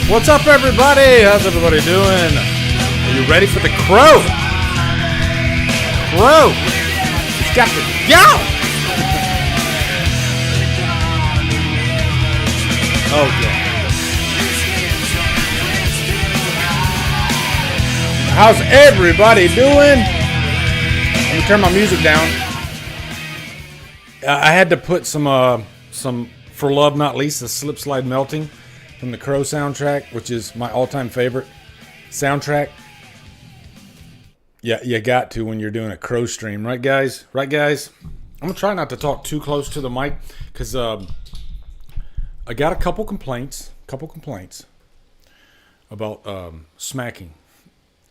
What's up, everybody? How's everybody doing? Are you ready for the crow? Crow! It's got the go! Oh, yeah. How's everybody doing? Let me turn my music down. I had to put some For Love Not Least, the Slip Slide Melting from the Crow soundtrack, which is my all-time favorite soundtrack. Yeah, you got to when you're doing a Crow stream, right, guys? Right, guys? I'm gonna try not to talk too close to the mic because I got a couple complaints about smacking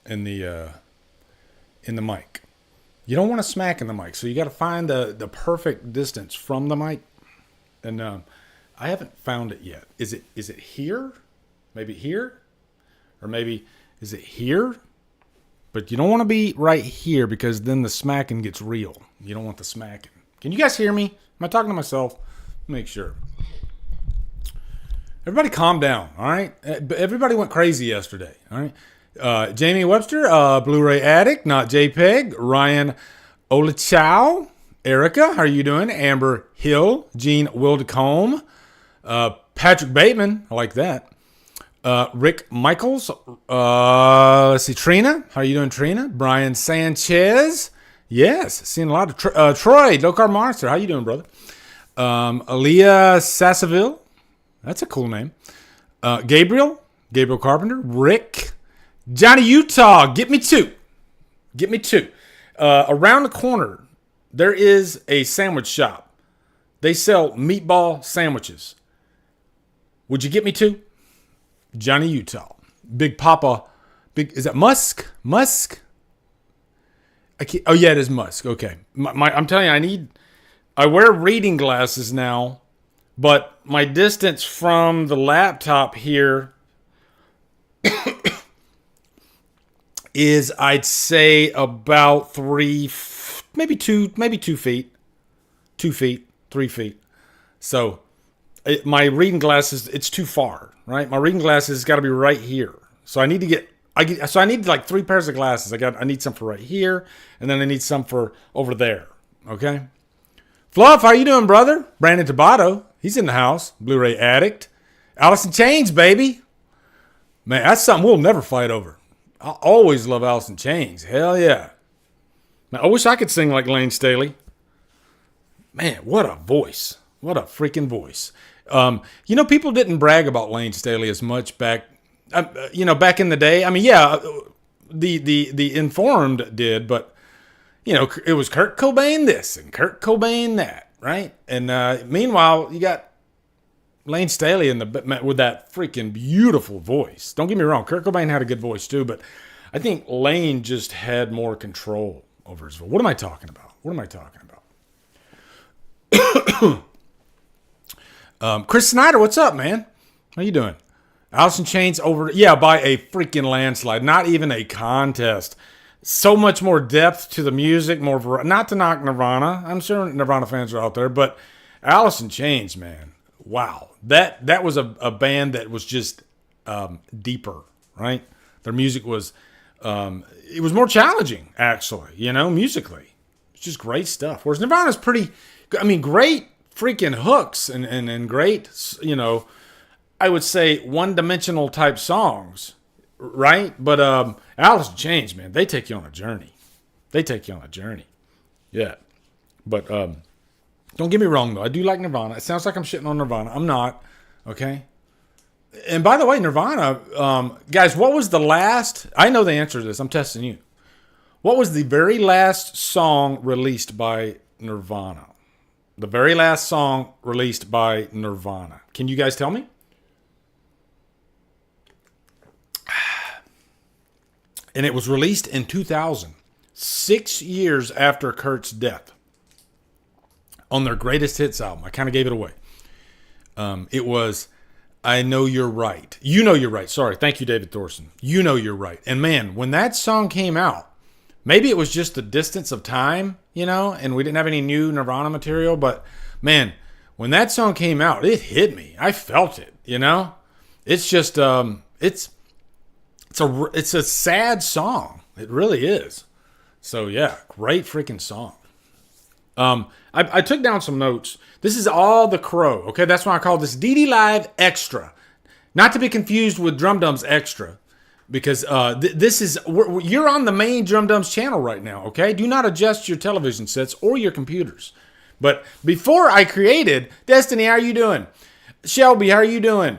in the mic. You don't want to smack in the mic, so you got to find the perfect distance from the mic. And I haven't found it yet. Is it here? Maybe here? Or maybe is it here? But you don't want to be right here because then the smacking gets real. You don't want the smacking. Can you guys hear me? Am I talking to myself? Make sure. Everybody calm down, all right? Everybody went crazy yesterday, all right? Jamie Webster, Blu-ray Addict, Not JPEG, Ryan Olachow, Erica, how are you doing? Amber Hill, Jean Wildecombe, Patrick Bateman, I like that. Rick Michaels, let's see, Trina, how are you doing, Trina? Brian Sanchez, yes, seeing a lot of Troy, Low Carb Monster, how you doing, brother? Aaliyah Sassaville, that's a cool name. Gabriel Carpenter, Rick, Johnny Utah, get me two. Around the corner, there is a sandwich shop. They sell meatball sandwiches. Would you get me two? Johnny Utah. Big Papa. Is that Musk? Oh, yeah, it is Musk. Okay. I'm telling you, I wear reading glasses now, but my distance from the laptop here is, I'd say, about 3 maybe 2 feet, 2 feet, 3 feet. So my reading glasses, it's too far, right? My reading glasses got to be right here. So I need like 3 pairs of glasses. I need some for right here, and then I need some for over there. Okay. Fluff, how you doing, brother? Brandon Tabato, he's in the house. Blu-ray Addict, Alice in Chains, baby. Man, that's something we'll never fight over. I always love Alice in Chains. Hell yeah. Man, I wish I could sing like Lane Staley. Man, what a voice. What a freaking voice. People didn't brag about Lane Staley as much back in the day. I mean, yeah, the informed did, but, it was Kurt Cobain this and Kurt Cobain that, right? And meanwhile, you got Lane Staley with that freaking beautiful voice. Don't get me wrong, Kurt Cobain had a good voice too, but I think Lane just had more control over his voice. What am I talking about? Chris Snyder, what's up, man? How you doing? Alice in Chains by a freaking landslide. Not even a contest. So much more depth to the music, more not to knock Nirvana. I'm sure Nirvana fans are out there, but Alice in Chains, man. Wow. That was a band that was just deeper, right? Their music was it was more challenging, actually, musically. It's just great stuff. Whereas Nirvana's great freaking hooks and great, I would say one-dimensional type songs, right? But Alice in Chains, man, they take you on a journey. Yeah. But don't get me wrong, though. I do like Nirvana. It sounds like I'm shitting on Nirvana. I'm not, okay? And by the way, Nirvana, guys, what was the last... I know the answer to this. I'm testing you. What was the very last song released by Nirvana? The very last song released by Nirvana. Can you guys tell me? And it was released in 2000, 6 years after Kurt's death, on their greatest hits album. I kind of gave it away. It was I Know You're Right. You Know You're Right. Sorry. Thank you, David Thorson. You Know You're Right. And man, when that song came out, maybe it was just the distance of time, and we didn't have any new Nirvana material, but man, when that song came out, it hit me. I felt it, It's just it's a sad song. It really is. So yeah, great freaking song. I took down some notes. This is all The Crow. Okay, that's why I call this DDLIVE XTRA, not to be confused with Drumdums Extra, because this is you're on the main Drumdums channel right now. Okay, do not adjust your television sets or your computers. But before I created Destiny, how are you doing? Shelby, how are you doing?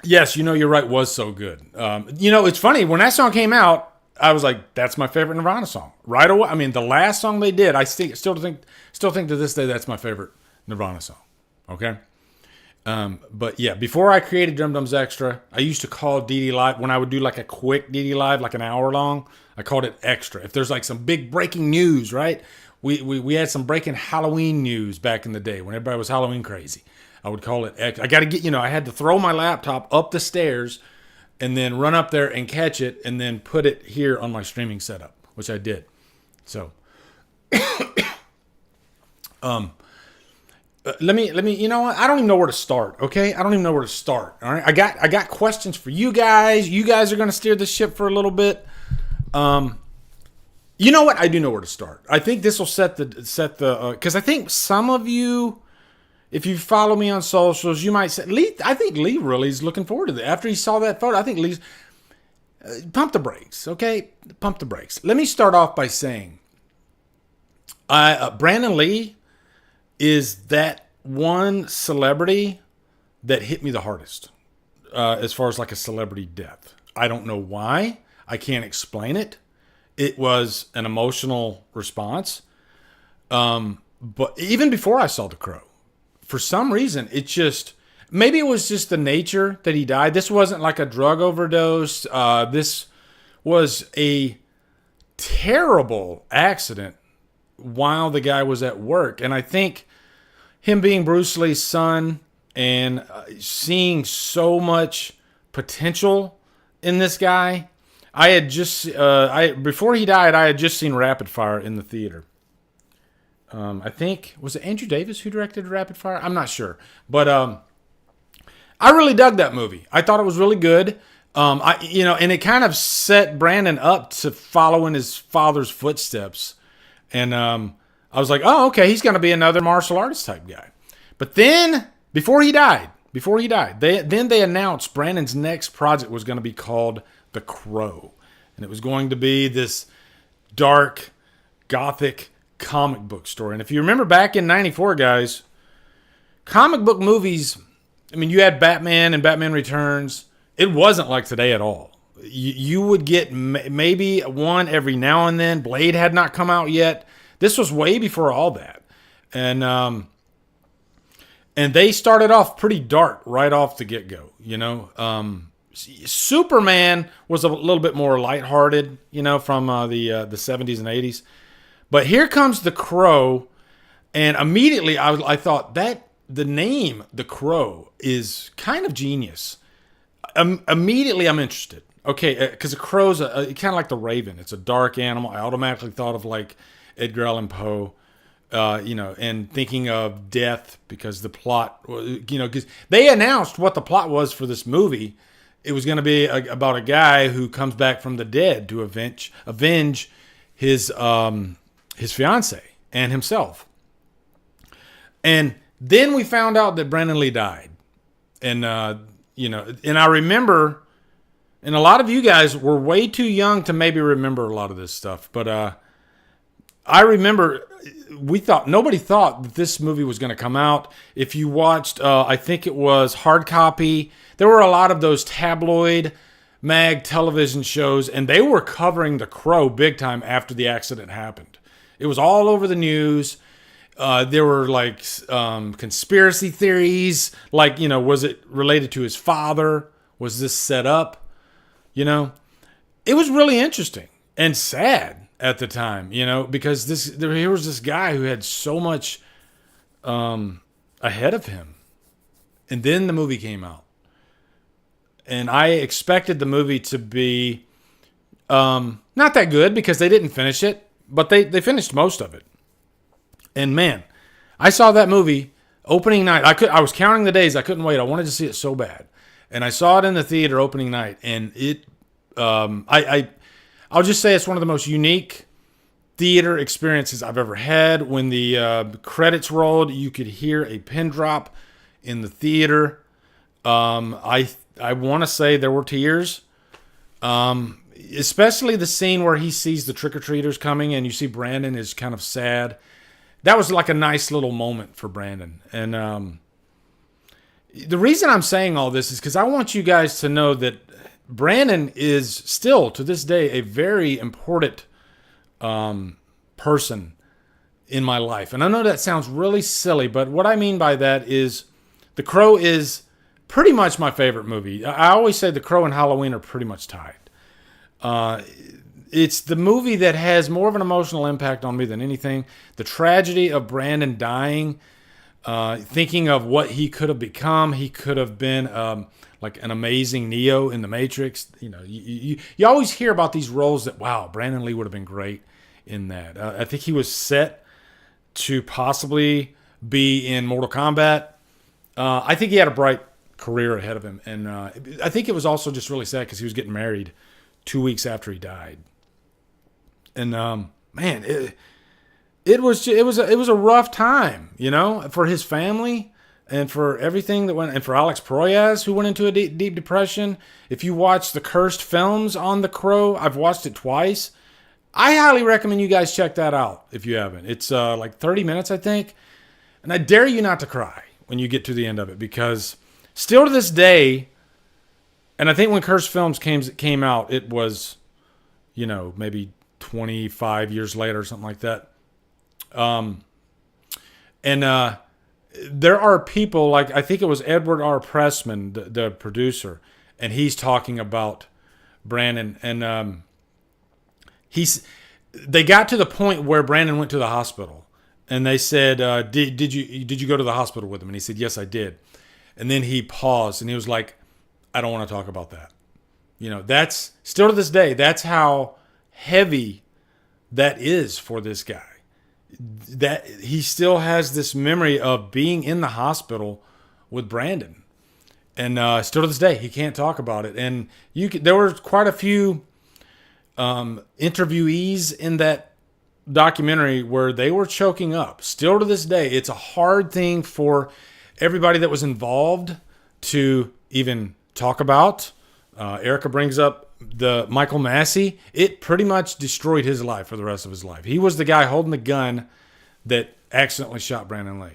Yes, you're right. Was so good. It's funny when that song came out. I was like, that's my favorite Nirvana song right away. I mean, the last song they did, I still think to this day that's my favorite Nirvana song. Okay, but yeah, before I created Drumdums Extra, I used to call DD Live when I would do like a quick DD Live, like an hour long. I called it Extra. If there's like some big breaking news, right? We had some breaking Halloween news back in the day when everybody was Halloween crazy. I would call it Extra. I got to get, I had to throw my laptop up the stairs and then run up there and catch it and then put it here on my streaming setup, which I did. So, let me, you know what? I don't even know where to start. Okay. I don't even know where to start. All right. I got questions for you guys. You guys are going to steer the ship for a little bit. You know what? I do know where to start. I think this will set the, cause I think some of you, if you follow me on socials, you might say, I think Lee really is looking forward to that. After he saw that photo, I think Lee's, pump the brakes, okay? Pump the brakes. Let me start off by saying, Brandon Lee is that one celebrity that hit me the hardest as far as like a celebrity death. I don't know why. I can't explain it. It was an emotional response. But even before I saw The Crow, for some reason, maybe it was just the nature that he died. This wasn't like a drug overdose. This was a terrible accident while the guy was at work. And I think him being Bruce Lee's son and seeing so much potential in this guy, I had just, before he died, I had just seen Rapid Fire in the theater. I think, was it Andrew Davis who directed Rapid Fire? I'm not sure. But I really dug that movie. I thought it was really good. And it kind of set Brandon up to follow in his father's footsteps. And I was like, oh, okay, he's going to be another martial artist type guy. But then, before he died, they announced Brandon's next project was going to be called The Crow. And it was going to be this dark, gothic comic book story. And if you remember back in 94, guys, comic book movies, I mean, you had Batman and Batman Returns. It wasn't like today at all. You would get maybe one every now and then. Blade had not come out yet. This was way before all that. And they started off pretty dark right off the get-go, Superman was a little bit more lighthearted, from the 70s and 80s. But here comes The Crow, and immediately I thought that the name The Crow is kind of genius. Immediately I'm interested. Okay, because a crow's kind of like the raven. It's a dark animal. I automatically thought of like Edgar Allan Poe, and thinking of death because the plot, because they announced what the plot was for this movie. It was going to be about a guy who comes back from the dead to avenge his fiance and himself. And then we found out that Brandon Lee died. And, and I remember, and a lot of you guys were way too young to maybe remember a lot of this stuff. But I remember nobody thought that this movie was going to come out. If you watched, I think it was Hard Copy, there were a lot of those tabloid mag television shows, and they were covering The Crow big time after the accident happened. It was all over the news. There were like conspiracy theories, like, was it related to his father? Was this set up? It was really interesting and sad at the time, because here was this guy who had so much ahead of him. And then the movie came out. And I expected the movie to be not that good because they didn't finish it. But they finished most of it. And man, I saw that movie opening night. I was counting the days. I couldn't wait. I wanted to see it so bad. And I saw it in the theater opening night, and I'll just say it's one of the most unique theater experiences I've ever had. When the credits rolled, you could hear a pin drop in the theater. I want to say there were tears, especially the scene where he sees the trick-or-treaters coming, and you see Brandon is kind of sad. That was like a nice little moment for Brandon. And the reason I'm saying all this is because I want you guys to know that Brandon is still, to this day, a very important person in my life. And I know that sounds really silly, but what I mean by that is The Crow is pretty much my favorite movie. I always say The Crow and Halloween are pretty much tied. It's the movie that has more of an emotional impact on me than anything. The tragedy of Brandon dying, thinking of what he could have become. He could have been like an amazing Neo in The Matrix. You know, you always hear about these roles that, wow, Brandon Lee would have been great in that. I think he was set to possibly be in Mortal Kombat. I think he had a bright career ahead of him. And I think it was also just really sad because he was getting married 2 weeks after he died. And man, it was a rough time, you know, for his family and for everything that went, and for Alex Proyas, who went into a deep depression. If you watch the cursed films on The Crow, I've watched it twice. I highly recommend you guys check that out if you haven't. It's like 30 minutes, I think. And I dare you not to cry when you get to the end of it, because still to this day, and I think when Cursed Films came out, it was, you know, maybe 25 years later or something like that. There are people, like, I think it was Edward R. Pressman, the producer, and he's talking about Brandon, and they got to the point where Brandon went to the hospital, and they said, did you go to the hospital with him? And he said, yes, I did. And then he paused, and he was like, I don't want to talk about that. You know, that's still to this day, that's how heavy that is for this guy. That he still has this memory of being in the hospital with Brandon, and still to this day he can't talk about it. And there were quite a few interviewees in that documentary where they were choking up. Still to this day, it's a hard thing for everybody that was involved to even talk about. Erica brings up the Michael Massey. It pretty much destroyed his life for the rest of his life. He was the guy holding the gun that accidentally shot Brandon Lee,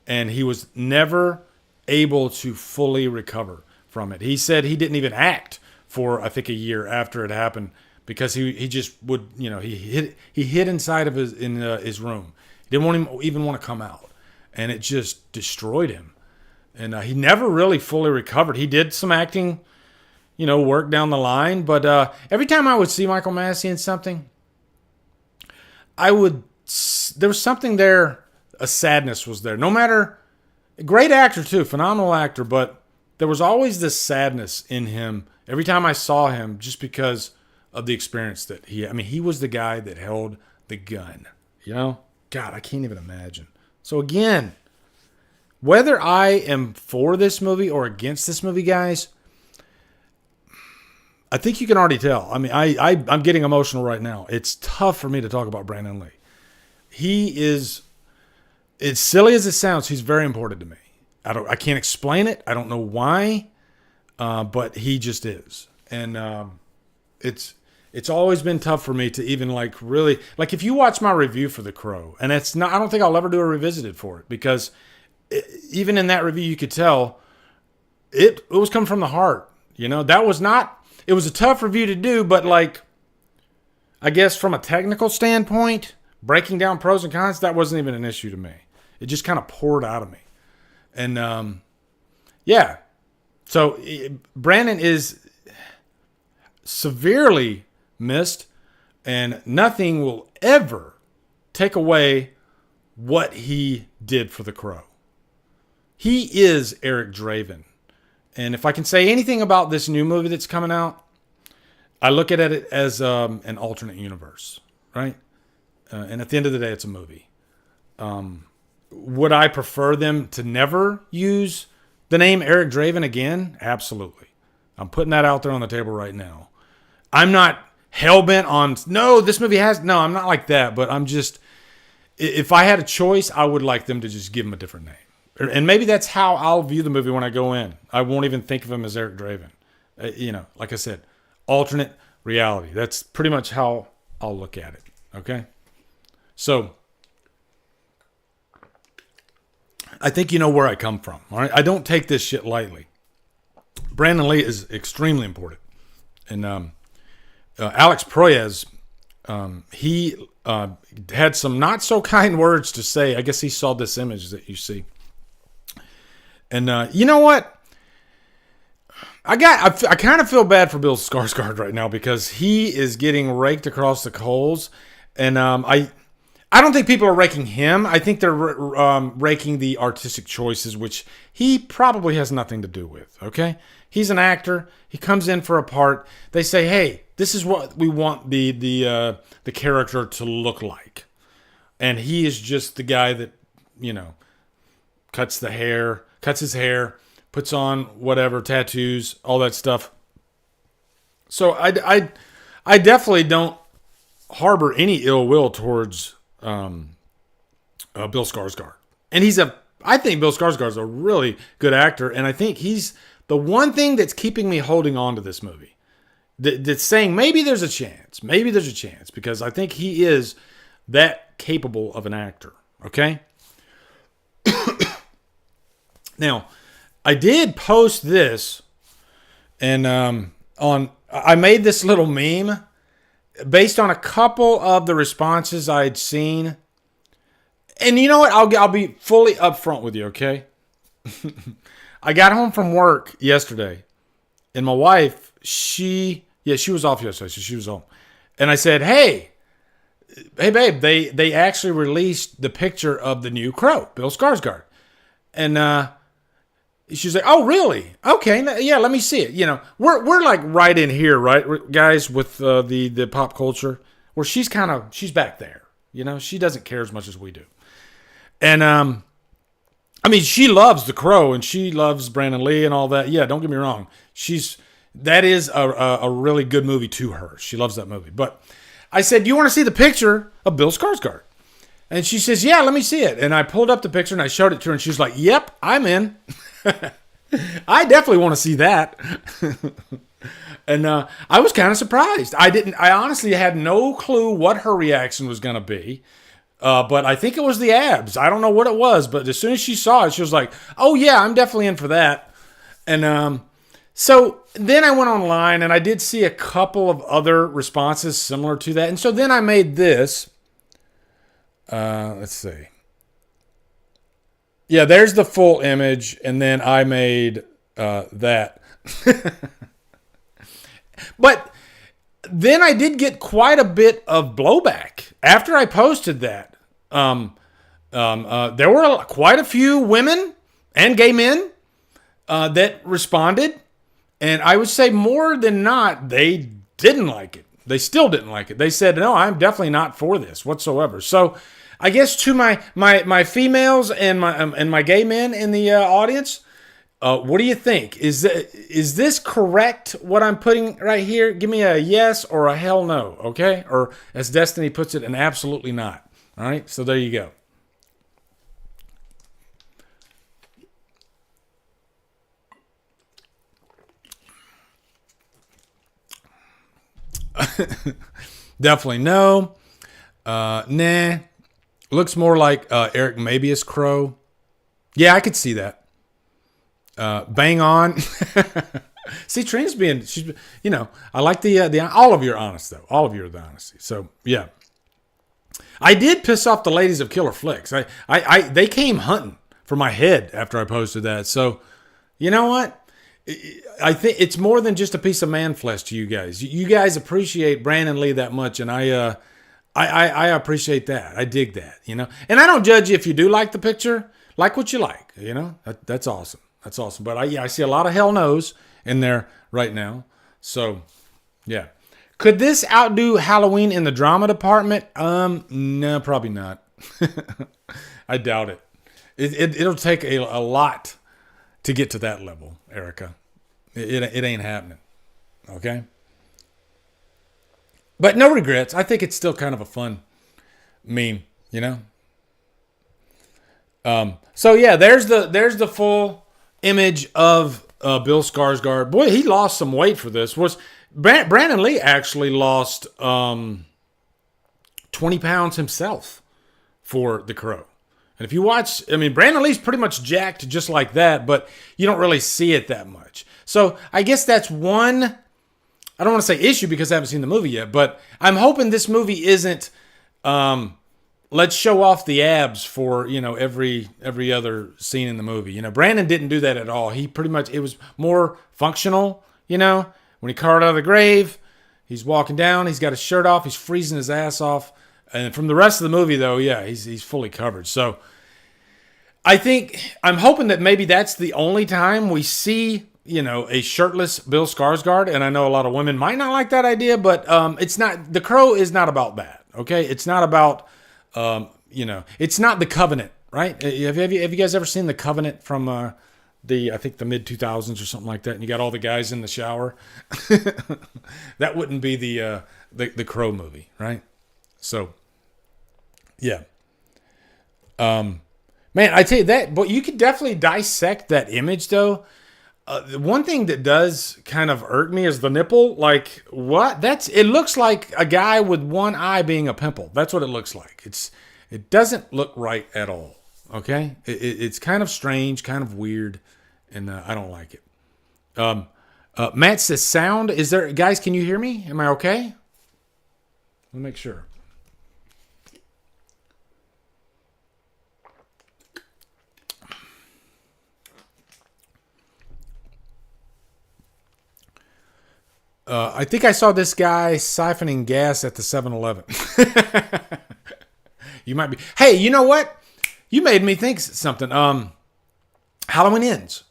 and he was never able to fully recover from it. He said he didn't even act for, I think, a year after it happened, because he just would, you know, he hid inside of his room. He didn't even want to come out, and it just destroyed him. And he never really fully recovered. He did some acting, you know, work down the line. But every time I would see Michael Massey in something, there was something there, a sadness was there. No matter, great actor too, phenomenal actor, but there was always this sadness in him every time I saw him, just because of the experience that he was the guy that held the gun, you know? God, I can't even imagine. So again, whether I am for this movie or against this movie, guys, I think you can already tell. I mean, I'm getting emotional right now. It's tough for me to talk about Brandon Lee. He is, as silly as it sounds, he's very important to me. I can't explain it. I don't know why, but he just is. And it's always been tough for me to even really, if you watch my review for The Crow, and I don't think I'll ever do a revisited for it, because even in that review, you could tell it was coming from the heart. You know, it was a tough review to do, but I guess from a technical standpoint, breaking down pros and cons, that wasn't even an issue to me. It just kind of poured out of me. And yeah. So Brandon is severely missed, and nothing will ever take away what he did for The Crow. He is Eric Draven. And if I can say anything about this new movie that's coming out, I look at it as an alternate universe, right? And at the end of the day, it's a movie. Would I prefer them to never use the name Eric Draven again? Absolutely. I'm putting that out there on the table right now. I'm not hell-bent on, no, this movie has, no, I'm not like that, but I'm just, if I had a choice, I would like them to just give him a different name. And maybe that's how I'll view the movie when I go in. I won't even think of him as Eric Draven. Like I said, alternate reality. That's pretty much how I'll look at it. Okay? So, I think you know where I come from. All right? I don't take this shit lightly. Brandon Lee is extremely important. And Alex Proyas, he had some not so kind words to say. I guess he saw this image that you see. And you know what? I kind of feel bad for Bill Skarsgård right now because he is getting raked across the coals. And I don't think people are raking him. I think they're raking the artistic choices, which he probably has nothing to do with, okay? He's an actor. He comes in for a part. They say, hey, this is what we want the character to look like. And he is just the guy that, cuts his hair, puts on whatever, tattoos, all that stuff. So I definitely don't harbor any ill will towards Bill Skarsgård. And I think Bill Skarsgård's a really good actor, and I think he's the one thing that's keeping me holding on to this movie. That's saying maybe there's a chance. Maybe there's a chance, because I think he is that capable of an actor. Okay? Now, I did post this, and I made this little meme based on a couple of the responses I'd seen. And you know what? I'll be fully upfront with you, okay? I got home from work yesterday, and my wife, she was off yesterday, so she was home. And I said, hey babe, they actually released the picture of the new Crow, Bill Skarsgård. And she's like, oh, really? Okay, yeah, let me see it. We're like right in here, right, guys, with the pop culture, where she's back there. She doesn't care as much as we do. And she loves The Crow, and she loves Brandon Lee and all that. Yeah, don't get me wrong. That is a really good movie to her. She loves that movie. But I said, do you want to see the picture of Bill Skarsgård? And she says, yeah, let me see it. And I pulled up the picture and I showed it to her, and she's like, yep, I'm in. I definitely want to see that. And I was kind of surprised. I honestly had no clue what her reaction was going to be. But I think it was the abs. I don't know what it was, but as soon as she saw it, she was like, oh yeah, I'm definitely in for that. And so then I went online, and I did see a couple of other responses similar to that. And so then I made this. Let's see. Yeah, there's the full image, and then I made that. But then I did get quite a bit of blowback after I posted that. There were quite a few women and gay men that responded, and I would say more than not, they didn't like it. They still didn't like it. They said, no, I'm definitely not for this whatsoever. So I guess to my females and my gay men in the audience, what do you think? Is this correct, what I'm putting right here? Give me a yes or a hell no, okay? Or as Destiny puts it, an absolutely not. All right, so there you go. Definitely no. Nah. Looks more like Eric Mabius Crow. Yeah, I could see that. Bang on. See, Trina's I like the all of you are honest though. All of you are the honesty. So yeah, I did piss off the ladies of Killer Flicks. They came hunting for my head after I posted that. So you know what? I think it's more than just a piece of man flesh to you guys. You guys appreciate Brandon Lee that much, and I appreciate that. I dig that, And I don't judge you if you do like the picture. Like what you like, That's awesome. That's awesome. But I see a lot of hell no's in there right now. So, yeah. Could this outdo Halloween in the drama department? No, probably not. I doubt it. It'll take a lot. to get to that level, Erica. It ain't happening. Okay? But no regrets. I think it's still kind of a fun meme, you know? So yeah, there's the full image of Bill Skarsgård. Boy, he lost some weight for this. Brandon Lee actually lost 20 pounds himself for The Crow. And if you watch, I mean, Brandon Lee's pretty much jacked just like that, but you don't really see it that much. So I guess that's one, I don't want to say issue because I haven't seen the movie yet, but I'm hoping this movie isn't, let's show off the abs for, every other scene in the movie. Brandon didn't do that at all. He pretty much, it was more functional, when he crawled out of the grave, he's walking down, he's got his shirt off, he's freezing his ass off. And from the rest of the movie, though, yeah, he's fully covered. So I'm hoping that maybe that's the only time we see, a shirtless Bill Skarsgård. And I know a lot of women might not like that idea, but it's not. The Crow is not about that. Okay, it's not about, it's not The Covenant, right? Have you guys ever seen The Covenant from I think the mid 2000s or something like that? And you got all the guys in the shower. That wouldn't be the Crow movie, right? So. Yeah. Man, I tell you that, but you could definitely dissect that image though. One thing that does kind of irk me is the nipple. Like, what? It looks like a guy with one eye being a pimple. That's what it looks like. It doesn't look right at all. Okay. It's kind of strange, kind of weird, and I don't like it. Matt says sound. Is there, guys, can you hear me? Am I okay? Let me make sure. I think I saw this guy siphoning gas at the 7-Eleven. You might be. Hey, you know what? You made me think something. Halloween Ends.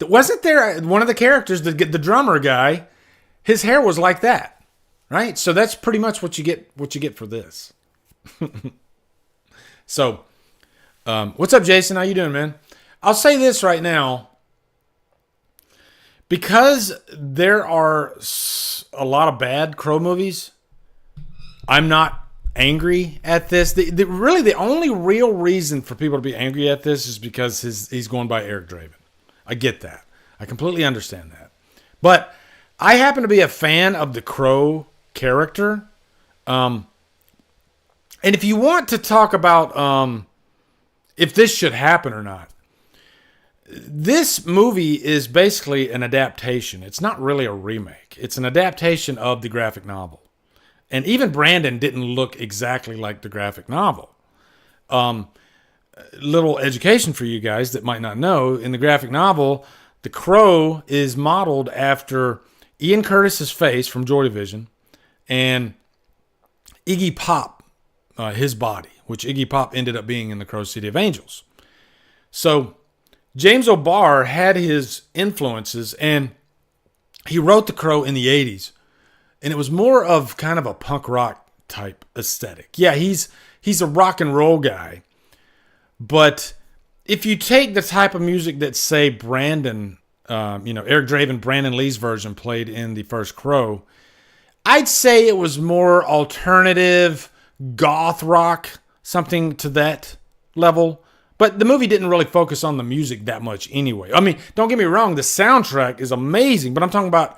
Wasn't there one of the characters, the drummer guy, his hair was like that, right? So that's pretty much what you get for this. So, what's up, Jason? How you doing, man? I'll say this right now. Because there are a lot of bad Crow movies, I'm not angry at this. Really, the only real reason for people to be angry at this is because he's going by Eric Draven. I get that. I completely understand that. But I happen to be a fan of the Crow character. And if you want to talk about if this should happen or not, this movie is basically an adaptation. It's not really a remake. It's an adaptation of the graphic novel. And even Brandon didn't look exactly like the graphic novel. Little education for you guys that might not know. In the graphic novel, the Crow is modeled after Ian Curtis's face from Joy Division and Iggy Pop, his body, which Iggy Pop ended up being in the Crow City of Angels. So James O'Barr had his influences, and he wrote The Crow in the 80s, and it was more of kind of a punk rock type aesthetic. Yeah, he's a rock and roll guy, but if you take the type of music that, say, Brandon, Eric Draven, Brandon Lee's version played in the first Crow, I'd say it was more alternative, goth rock, something to that level. But the movie didn't really focus on the music that much anyway. I mean, don't get me wrong, the soundtrack is amazing, but I'm talking about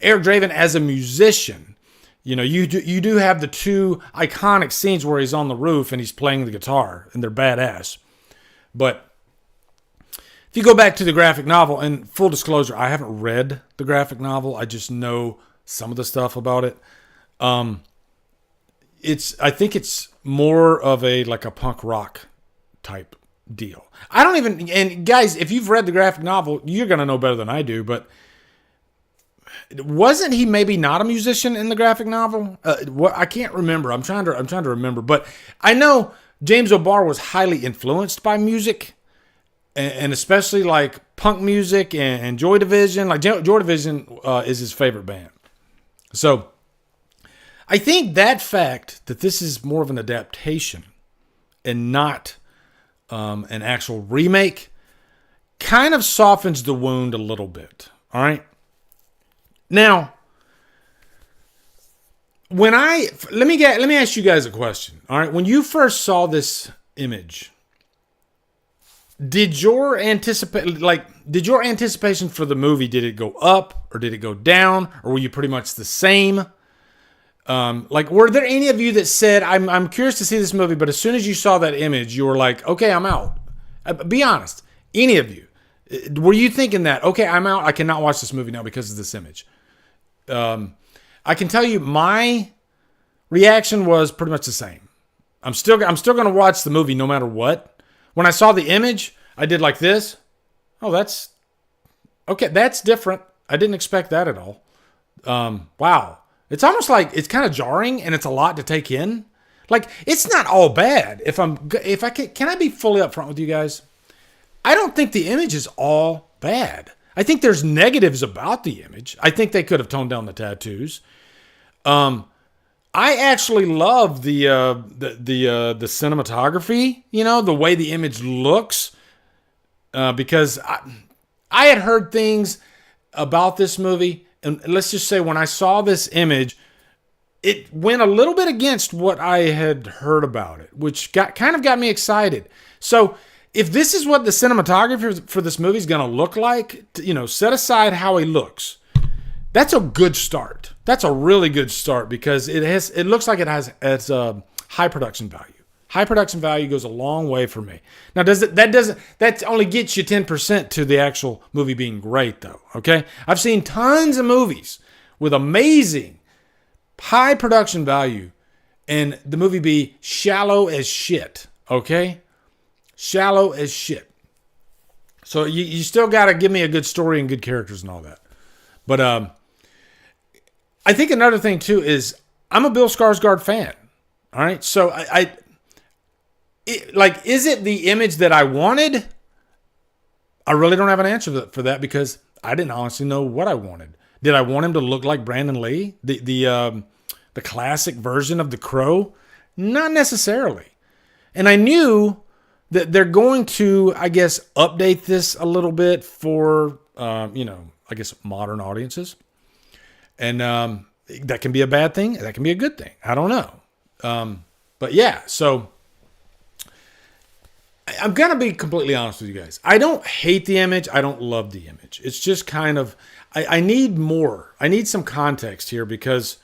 Eric Draven as a musician. You do have the two iconic scenes where he's on the roof and he's playing the guitar, and they're badass. But if you go back to the graphic novel, and full disclosure, I haven't read the graphic novel. I just know some of the stuff about it. I think it's more of a punk rock type deal. I don't even, and guys, if you've read the graphic novel, you're going to know better than I do, but wasn't he maybe not a musician in the graphic novel? I can't remember. I'm trying to remember, but I know James O'Barr was highly influenced by music, and especially like punk music and Joy Division. Like Joy Division is his favorite band. So I think that fact that this is more of an adaptation and not an actual remake kind of softens the wound a little bit. All right. Now, let me ask you guys a question. All right. When you first saw this image, did your anticipation for the movie, did it go up or did it go down, or were you pretty much the same? Were there any of you that said, I'm curious to see this movie, but as soon as you saw that image, you were like, okay, I'm out? Be honest. Any of you, were you thinking that, okay, I'm out, I cannot watch this movie now because of this image? I can tell you my reaction was pretty much the same. I'm still going to watch the movie no matter what. When I saw the image, I did like this. Oh, that's different. I didn't expect that at all. Wow. It's almost like it's kind of jarring and it's a lot to take in. Like, it's not all bad. Can I be fully upfront with you guys? I don't think the image is all bad. I think there's negatives about the image. I think they could have toned down the tattoos. I actually love the cinematography, the way the image looks, because I had heard things about this movie, and let's just say when I saw this image, it went a little bit against what I had heard about it, which kind of got me excited. So if this is what the cinematography for this movie is going to look like, set aside how he looks. That's a good start. That's a really good start because it looks like it has high production value. High production value goes a long way for me. Now, that only gets you 10% to the actual movie being great, though. Okay, I've seen tons of movies with amazing high production value, and the movie be shallow as shit. Okay, shallow as shit. So you still got to give me a good story and good characters and all that. But I think another thing too is I'm a Bill Skarsgård fan. All right, so is it the image that I wanted? I really don't have an answer for that because I didn't honestly know what I wanted. Did I want him to look like Brandon Lee, the classic version of the Crow? Not necessarily. And I knew that they're going to, I guess, update this a little bit for I guess modern audiences. And that can be a bad thing. That can be a good thing. I don't know. But yeah, so I'm going to be completely honest with you guys. I don't hate the image. I don't love the image. It's just kind of, I need more. I need some context here because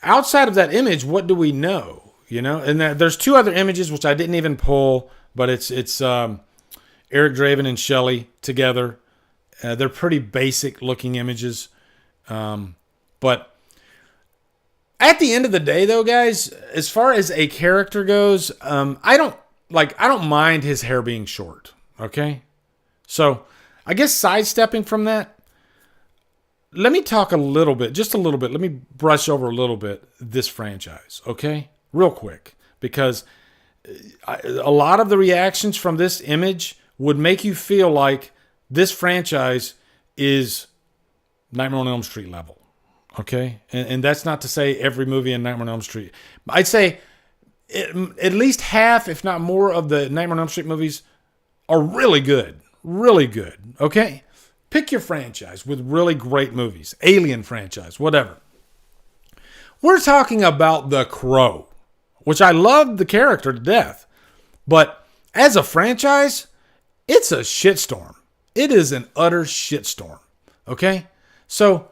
outside of that image, what do we know? And there's two other images, which I didn't even pull, but it's Eric Draven and Shelley together. They're pretty basic looking images. But at the end of the day, though, guys, as far as a character goes, I don't mind his hair being short. Okay. So I guess sidestepping from that, let me talk just a little bit. Let me brush over a little bit this franchise. Okay. Real quick, because a lot of the reactions from this image would make you feel like this franchise is Nightmare on Elm Street level. Okay? And that's not to say every movie in Nightmare on Elm Street. I'd say at least half, if not more, of the Nightmare on Elm Street movies are really good. Really good. Okay? Pick your franchise with really great movies. Alien franchise, whatever. We're talking about The Crow, which I love the character to death. But as a franchise, it's a shitstorm. It is an utter shitstorm. Okay? So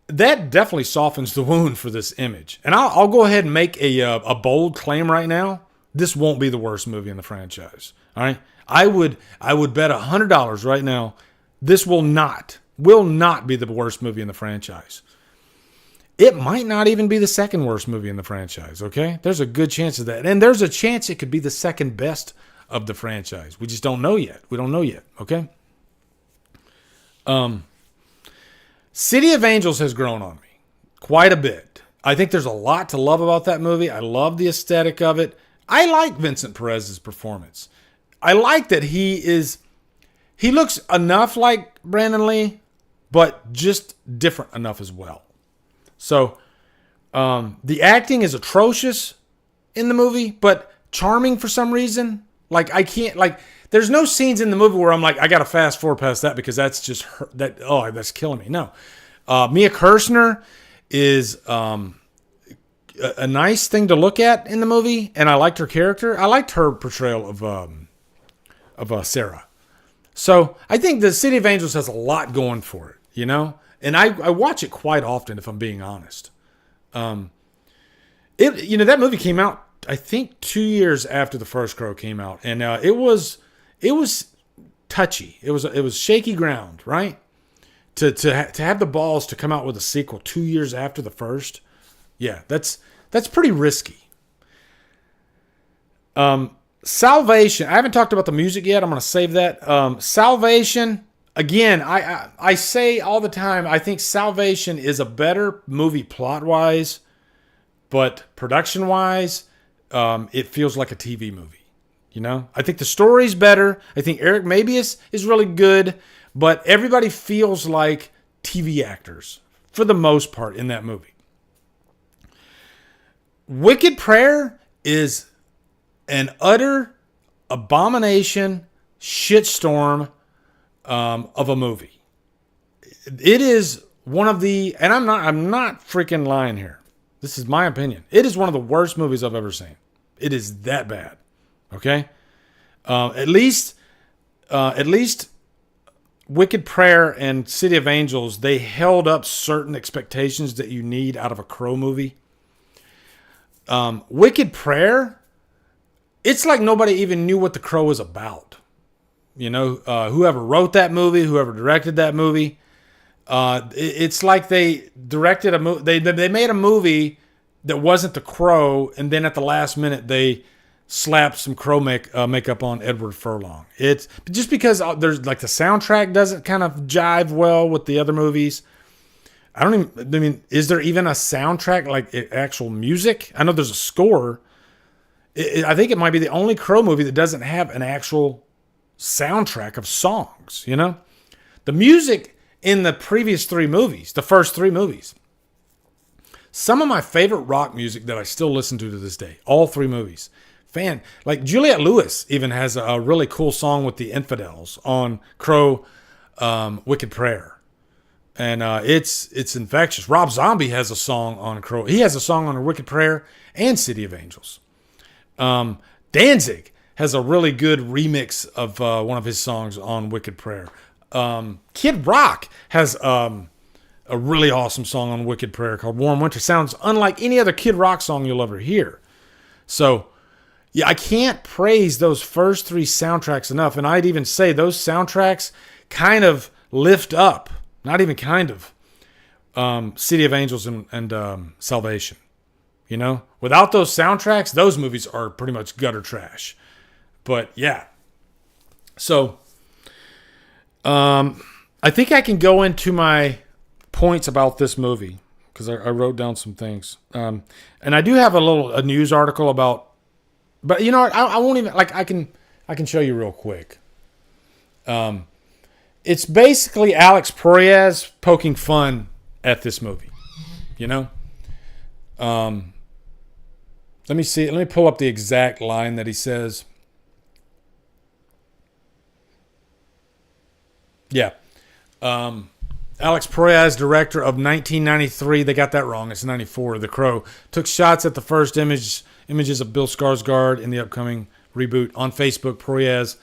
that definitely softens the wound for this image. And I'll go ahead and make a bold claim right now. This won't be the worst movie in the franchise. All right? I would bet $100 right now this will not be the worst movie in the franchise. It might not even be the second worst movie in the franchise, okay? There's a good chance of that. And there's a chance it could be the second best of the franchise. We just don't know yet. We don't know yet, okay? City of Angels has grown on me quite a bit. I think there's a lot to love about that movie. I love the aesthetic of it. I like Vincent Perez's performance. I like that he looks enough like Brandon Lee, but just different enough as well. So, the acting is atrocious in the movie, but charming for some reason. there's no scenes in the movie where I'm like, I got to fast forward past that because that's just that's killing me. No. Mia Kirshner is a nice thing to look at in the movie, and I liked her character. I liked her portrayal of Sarah. So I think the City of Angels has a lot going for it, and I watch it quite often, if I'm being honest. That movie came out, I think, 2 years after the first Crow came out, and it was touchy. It was shaky ground, right? To have the balls to come out with a sequel 2 years after the first, yeah, that's pretty risky. Salvation. I haven't talked about the music yet. I'm going to save that. Salvation. Again, I say all the time, I think Salvation is a better movie plot-wise, but production-wise, it feels like a TV movie. I think the story's better. I think Eric Mabius is really good, but everybody feels like TV actors for the most part in that movie. Wicked Prayer is an utter abomination, shitstorm of a movie. It is one of the, and I'm not freaking lying here. This is my opinion. It is one of the worst movies I've ever seen. It is that bad. Okay? At least Wicked Prayer and City of Angels, they held up certain expectations that you need out of a Crow movie. Wicked Prayer, it's like nobody even knew what The Crow was about. Whoever wrote that movie, whoever directed that movie, it's like they directed a movie. They made a movie that wasn't The Crow, and then at the last minute they slapped some Crow makeup on Edward Furlong. It's just because there's like the soundtrack doesn't kind of jive well with the other movies. Is there even a soundtrack, like actual music? I know there's a score. I think it might be the only Crow movie that doesn't have an actual soundtrack of songs, The music in the previous three movies, the first three movies, some of my favorite rock music that I still listen to this day, all three movies. Like Juliette Lewis even has a really cool song with the Infidels on Crow, Wicked Prayer. And it's infectious. Rob Zombie has a song on Crow. He has a song on Wicked Prayer and City of Angels. Danzig has a really good remix of one of his songs on Wicked Prayer. Kid Rock has a really awesome song on Wicked Prayer called Warm Winter. Sounds unlike any other Kid Rock song you'll ever hear. So, yeah, I can't praise those first three soundtracks enough. And I'd even say those soundtracks kind of lift up, not even kind of, City of Angels and Salvation. Without those soundtracks, those movies are pretty much gutter trash. But yeah. So, I think I can go into my points about this movie because I wrote down some things. And I do have a news article about, but you know what? I won't even, like, I can show you real quick. It's basically Alex Proyas poking fun at this movie. Let me see. Let me pull up the exact line that he says. Yeah. Alex Proyas, director of 1993, they got that wrong. It's 94, The Crow, took shots at the first images of Bill Skarsgård in the upcoming reboot. On Facebook, Proyas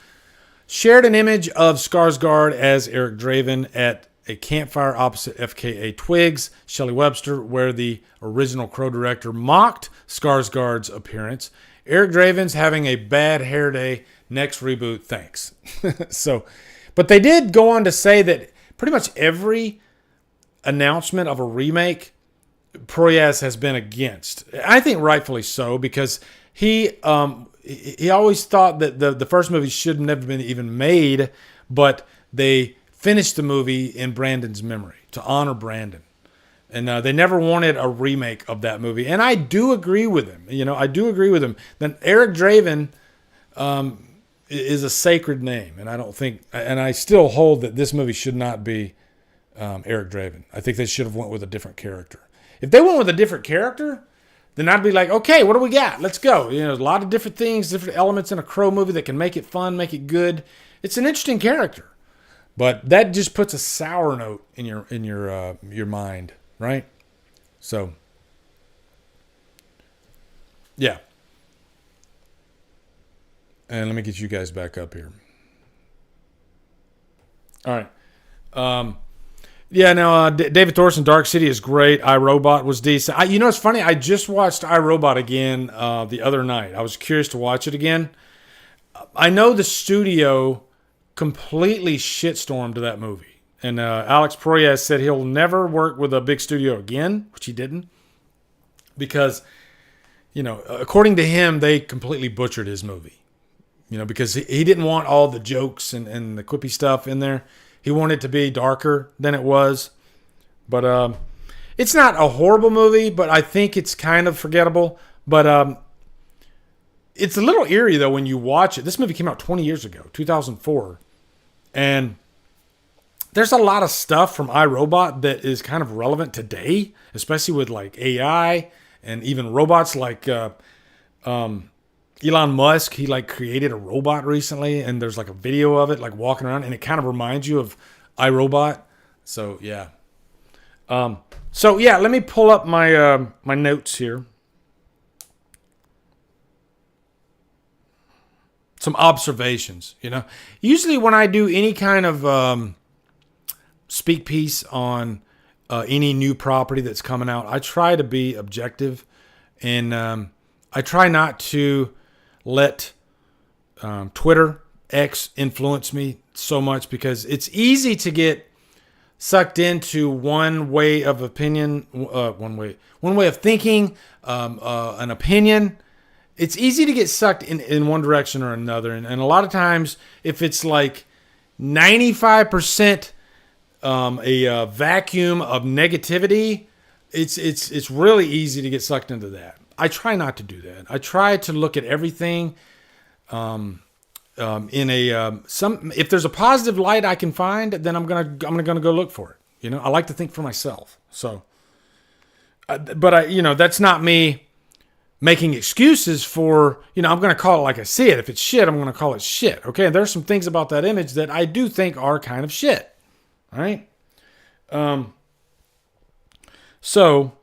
shared an image of Skarsgård as Eric Draven at a campfire opposite FKA Twigs, Shelley Webster, where the original Crow director mocked Skarsgård's appearance. Eric Draven's having a bad hair day. Next reboot, thanks. But they did go on to say that pretty much every announcement of a remake, Proyas has been against. I think rightfully so, because he always thought that the first movie should have never been even made, but they finished the movie in Brandon's memory to honor Brandon. And they never wanted a remake of that movie. And I do agree with him. I do agree with him. Then Eric Draven is a sacred name. And I still hold that this movie should not be Eric Draven. I think they should have went with a different character. If they went with a different character, then I'd be like, okay, what do we got? Let's go. You know, there's a lot of different things, different elements in a Crow movie that can make it fun, make it good. It's an interesting character, but that just puts a sour note in your mind, right? So, yeah. And let me get you guys back up here. All right. Yeah, no, David Thorson, Dark City is great. iRobot was decent. You know, it's funny. I just watched iRobot again the other night. I was curious to watch it again. I know the studio completely shitstormed that movie. And Alex Proyas said he'll never work with a big studio again, which he didn't. Because, you know, according to him, they completely butchered his movie. You know, because he didn't want all the jokes and the quippy stuff in there. He wanted it to be darker than it was. But it's not a horrible movie, but I think it's kind of forgettable. But it's a little eerie, though, when you watch it. This movie came out 20 years ago, 2004. And there's a lot of stuff from iRobot that is kind of relevant today, especially with, like, AI and even robots like Elon Musk. He like created a robot recently, and there's like a video of it like walking around, and it kind of reminds you of iRobot. So yeah. Let me pull up my my notes here. Some observations, you know. Usually when I do any kind of speak piece on any new property that's coming out, I try to be objective, and I try not to let Twitter, X, influence me so much, because it's easy to get sucked into one way of opinion, one way of thinking, an opinion. It's easy to get sucked in one direction or another. And a lot of times, if it's like 95% a vacuum of negativity, it's really easy to get sucked into that. I try not to do that. I try to look at everything in a if there's a positive light I can find, then I'm gonna go look for it. You know, I like to think for myself. So, but that's not me making excuses for, I'm going to call it like I see it. If it's shit, I'm going to call it shit. Okay. And there's some things about that image that I do think are kind of shit. All right. So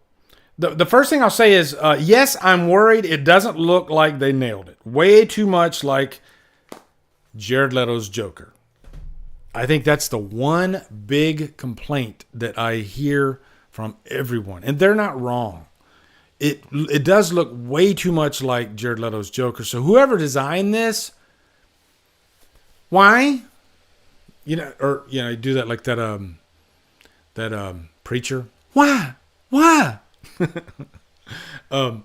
the first thing I'll say is, yes, I'm worried. It doesn't look like they nailed it. Way too much like Jared Leto's Joker. I think that's the one big complaint that I hear from everyone. And they're not wrong. It does look way too much like Jared Leto's Joker. So whoever designed this, why? You do that like that preacher. Why? No,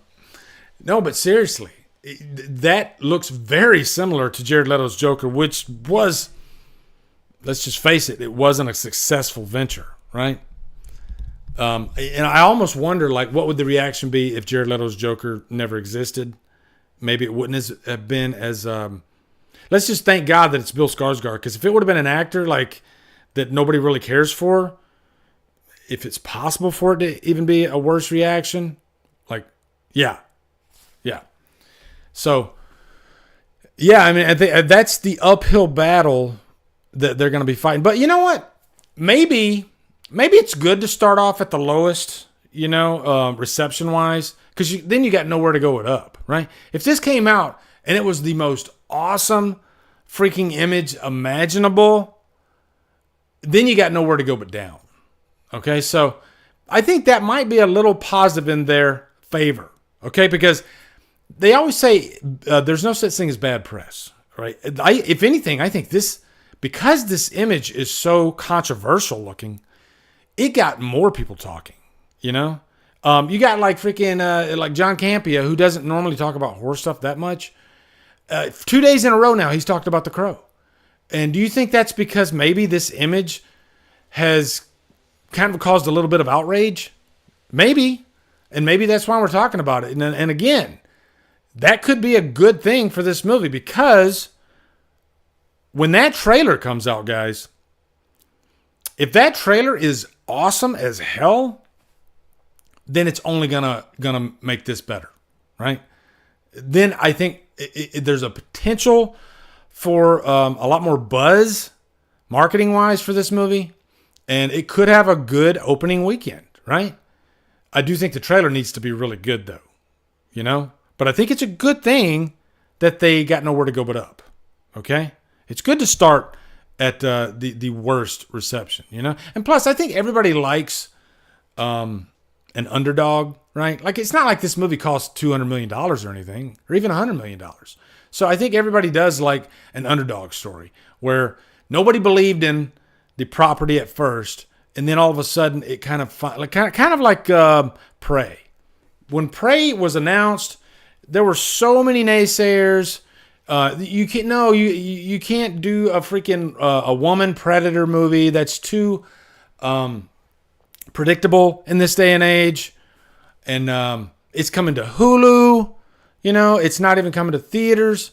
but seriously, that looks very similar to Jared Leto's Joker, which was, let's just face it, it wasn't a successful venture, right? And I almost wonder, like, what would the reaction be if Jared Leto's Joker never existed? Maybe it wouldn't have been as... let's just thank God that it's Bill Skarsgård, because if it would have been an actor like that nobody really cares for, if it's possible for it to even be a worse reaction, like, yeah. So, yeah, I mean, I think that's the uphill battle that they're going to be fighting. But you know what? Maybe it's good to start off at the lowest, reception-wise, because then you got nowhere to go it up, right? If this came out and it was the most awesome freaking image imaginable, then you got nowhere to go but down. Okay, so I think that might be a little positive in their favor, okay? Because they always say there's no such thing as bad press, right? If anything, I think because this image is so controversial looking, it got more people talking, You got like freaking like John Campea, who doesn't normally talk about horror stuff that much. 2 days in a row now, he's talked about The Crow. And do you think that's because maybe this image has kind of caused a little bit of outrage? Maybe. And maybe that's why we're talking about it. And again, that could be a good thing for this movie, because when that trailer comes out, guys, if that trailer is awesome as hell, then it's only gonna make this better, right? Then I think there's a potential for a lot more buzz marketing wise for this movie, and it could have a good opening weekend, right? I do think the trailer needs to be really good though, you know, but I think it's a good thing that they got nowhere to go but up. Okay. It's good to start at the worst reception, you know, and plus I think everybody likes an underdog, right? Like, it's not like this movie cost $200 million or anything, or even $100 million. So I think everybody does like an underdog story where nobody believed in the property at first, and then all of a sudden it kind of like Prey. When Prey was announced, there were so many naysayers. You can't do a freaking a woman predator movie. That's too predictable in this day and age. And it's coming to Hulu. You know, it's not even coming to theaters.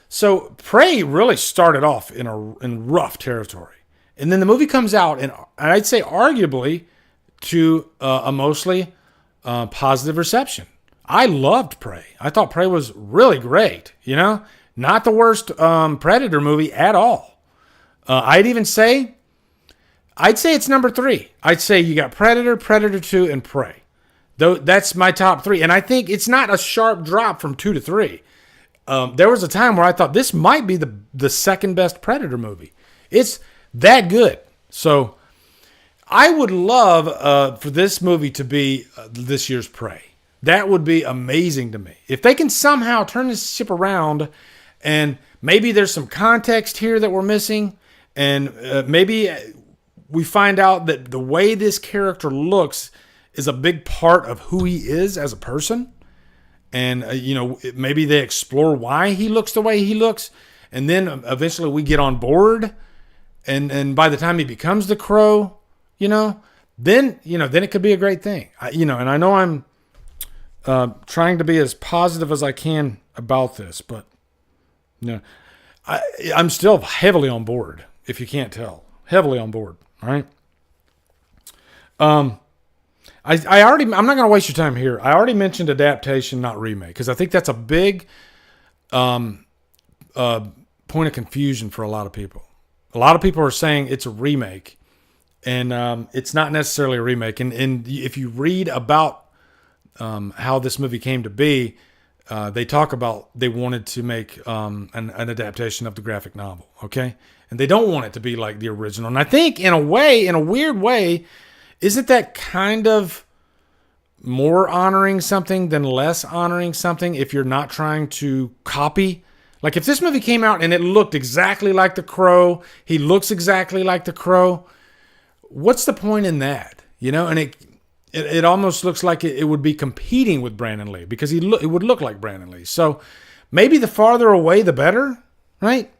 So Prey really started off in rough territory. And then the movie comes out, and I'd say arguably to a mostly positive reception. I loved Prey. I thought Prey was really great. You know, not the worst Predator movie at all. I'd say it's number 3. I'd say you got Predator, Predator 2, and Prey. That's my top 3. And I think it's not a sharp drop from 2 to 3. There was a time where I thought this might be the second best Predator movie. It's that good. So I would love for this movie to be this year's Prey. That would be amazing to me. If they can somehow turn this ship around, and maybe there's some context here that we're missing, and maybe we find out that the way this character looks is a big part of who he is as a person. And, maybe they explore why he looks the way he looks. And then eventually we get on board. And by the time he becomes the Crow, then it could be a great thing. And I know I'm trying to be as positive as I can about this, but I'm still heavily on board, if you can't tell. Heavily on board, all right? I'm not going to waste your time here. I already mentioned adaptation, not remake, because I think that's a big point of confusion for a lot of people. A lot of people are saying it's a remake, and it's not necessarily a remake. And if you read about how this movie came to be, they talk about they wanted to make an adaptation of the graphic novel, okay? And they don't want it to be like the original. And I think in a weird way, isn't that kind of more honoring something than less honoring something if you're not trying to copy? Like, if this movie came out and it looked exactly like The Crow, he looks exactly like The Crow, what's the point in that? And it almost looks like it would be competing with Brandon Lee, because it would look like Brandon Lee. So maybe the farther away, the better, right?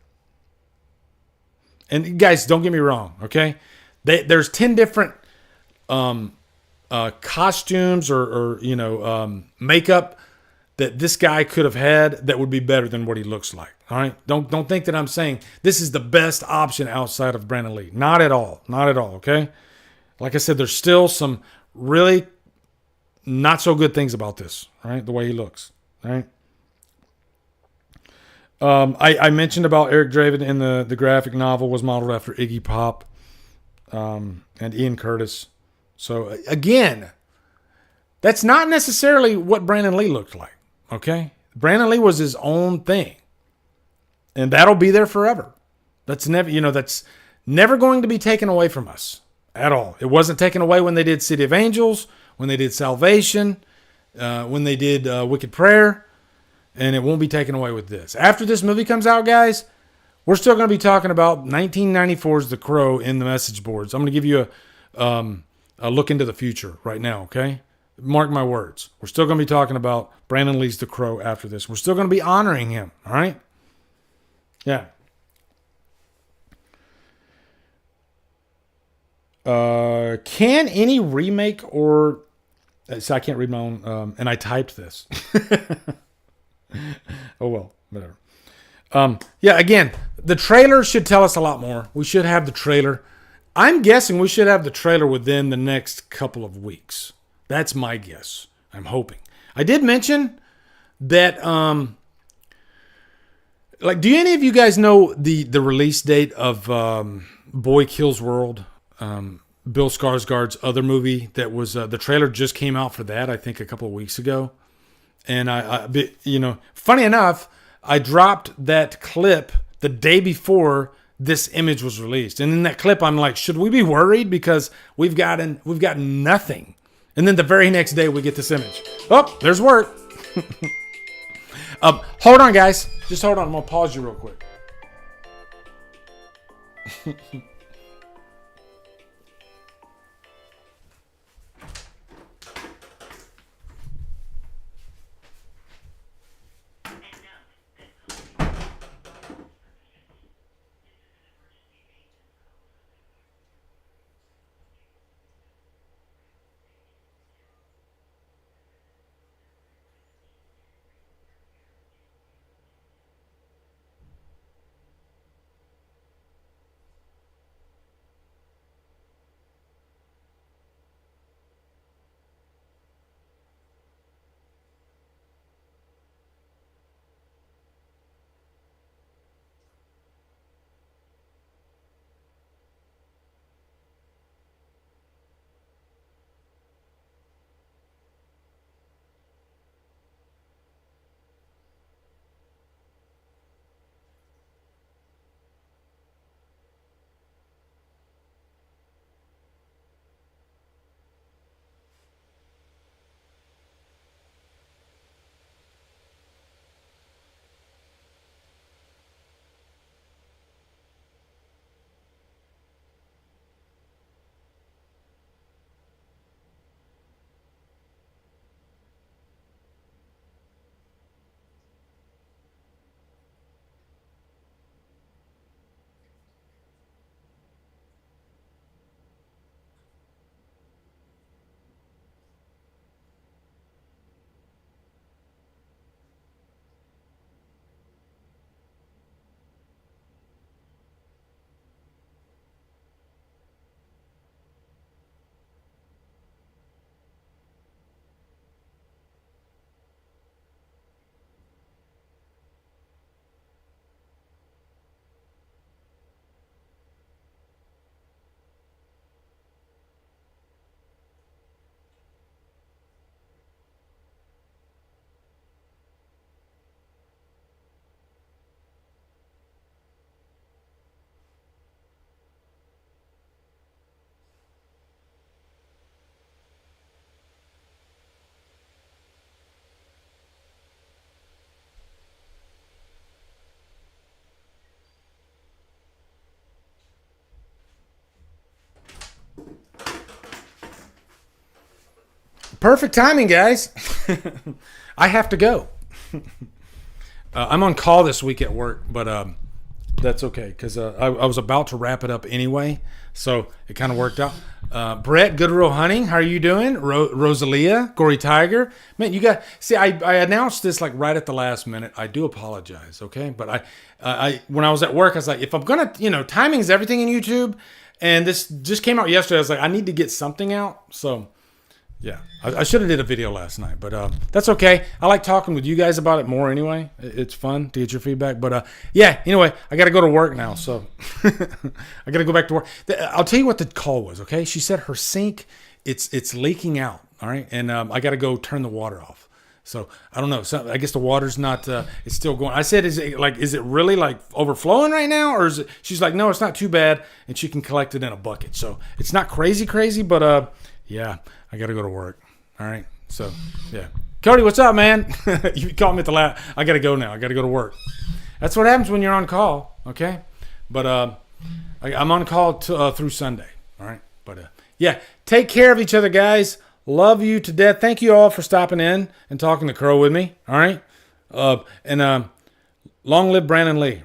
And guys, don't get me wrong, okay? There's 10 different costumes or makeup that this guy could have had that would be better than what he looks like. All right, don't think that I'm saying this is the best option outside of Brandon Lee. Not at all. Okay, like I said, there's still some really not so good things about this. All right, the way he looks. All right. I mentioned about Eric Draven in the graphic novel was modeled after Iggy Pop and Ian Curtis. So again, that's not necessarily what Brandon Lee looked like. Okay, Brandon Lee was his own thing, and that'll be there forever. That's never going to be taken away from us at all. It wasn't taken away when they did City of Angels, when they did Salvation, when they did Wicked Prayer, and it won't be taken away with this. After this movie comes out, guys, we're still going to be talking about 1994's The Crow in the message boards. I'm going to give you a look into the future right now, okay? Mark my words. We're still going to be talking about Brandon Lee's The Crow after this. We're still going to be honoring him, all right? Yeah. Can any remake or... So I can't read my own... and I typed this. Oh, well, whatever. Yeah, again, the trailer should tell us a lot more. We should have the trailer. I'm guessing we should have the trailer within the next couple of weeks. That's my guess. I'm hoping. I did mention that, like, do any of you guys know the release date of Boy Kills World? Bill Skarsgård's other movie that was, the trailer just came out for that, I think a couple of weeks ago. And funny enough, I dropped that clip the day before this image was released. And in that clip, I'm like, should we be worried? Because we've gotten nothing. And then the very next day we get this image. Oh, there's work. Hold on, guys. Just hold on. I'm going to pause you real quick. Perfect timing, guys. I have to go. I'm on call this week at work, but that's okay because I was about to wrap it up anyway, so it kind of worked out. Brett, Good Real Hunting, how are you doing? Rosalia, Gory Tiger, man, you got. See, I announced this like right at the last minute. I do apologize, okay? But I when I was at work, I was like, if I'm gonna, timing is everything in YouTube, and this just came out yesterday. I was like, I need to get something out, so. Yeah, I should have did a video last night, but that's okay. I like talking with you guys about it more anyway. It's fun to get your feedback. But yeah, anyway, I got to go to work now, so I got to go back to work. I'll tell you what the call was, okay? She said her sink, it's leaking out, all right? And I got to go turn the water off. So I don't know. So I guess the water's not, it's still going. I said, is it really like overflowing right now? Or is it, she's like, no, it's not too bad. And she can collect it in a bucket. So it's not crazy, but yeah. I got to go to work. All right. So, yeah. Cody, what's up, man? You called me at the last. I got to go now. I got to go to work. That's what happens when you're on call. Okay. But I'm on call through Sunday. All right. But yeah, take care of each other, guys. Love you to death. Thank you all for stopping in and talking to Crow with me. All right. And long live Brandon Lee.